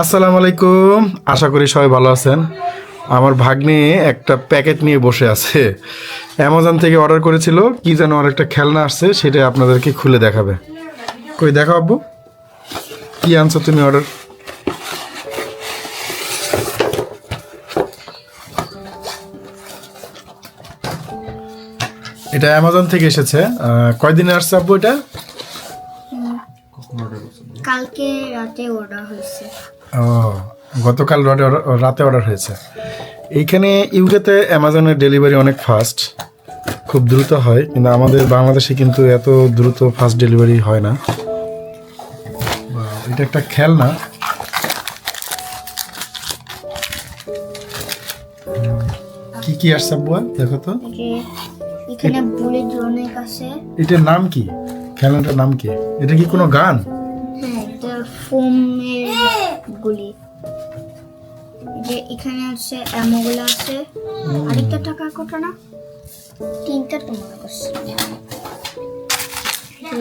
আসসালামু আলাইকুম। আশা করি সবাই ভালো আছেন। আমার ভাগ্নে একটা প্যাকেট নিয়ে বসে আছে। অ্যামাজন থেকে অর্ডার করেছিল, কি যেন আর একটা খেলনা আসছে, সেটা আপনাদেরকে খুলে দেখাবে। কই দেখো আব্বু, কি আনছো তুমি অর্ডার? এটা অ্যামাজন থেকে এসেছে। কয়দিনে আসছে আব্বু এটা? কালকে রাতে অর্ডার হয়েছে। ও, গতকাল রাতে অর্ডার হয়েছে। এইখানে ইউকেতে অ্যামাজনের ডেলিভারি অনেক ফাস্ট, খুব দ্রুত হয়, কিন্তু আমাদের বাংলাদেশে কিন্তু এত দ্রুত ফাস্ট ডেলিভারি হয় না। এটা একটা খেলনা। কি কি আসছে বুয়া দেখো তো। এখানে বুলেট অনেক আছে। এটার নাম কি? খেলনাটার নাম কি? এটা কি কোনো গান? হ্যাঁ, এটা ফোমের গুলি। যে এখানে আছে অ্যামোগুলো আছে। আরেকটা টাকা কত না? তিনটা তো মনে করছি।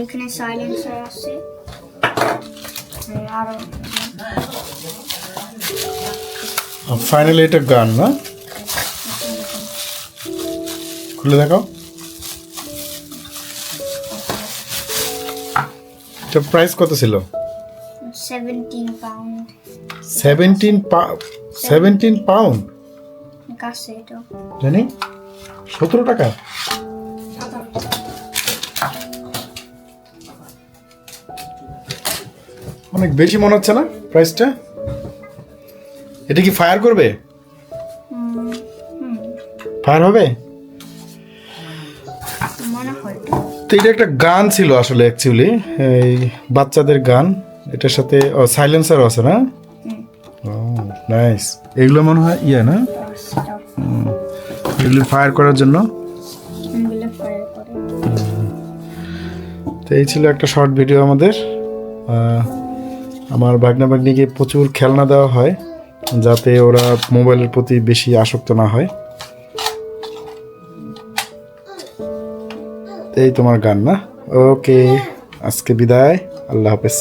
এখানে সাইলেন্সার আছে। আরো ফাইনালি এটা গান না? খুলে দেখো। এটা প্রাইস কত ছিল? 17 পাউন্ড। 17 পাউন্ড? কাছে এটা জানি 17 টাকা। অনেক বেশি মনে হচ্ছে না প্রাইসটা? এটা কি ফায়ার করবে? ফায়ার হবে? মনে হয়। তো এটা একটা গান ছিল আসলে, অ্যাকচুয়ালি এই বাচ্চাদের গান। এটার সাথে সাইলেন্সারও আছে না? ও নাইস। এগুলো মনে হয় ইয়ে না, এগুলো ফায়ার করার জন্য। তো এই ছিল একটা শর্ট ভিডিও আমাদের। আমার ভাগ্না ভাগ্নিকে প্রচুর খেলনা দেওয়া হয়, যাতে ওরা মোবাইলের প্রতি বেশি আসক্ত না হয়। এই তোমার গান না? ওকে, আজকে বিদায়, আল্লাহ হাফেজ।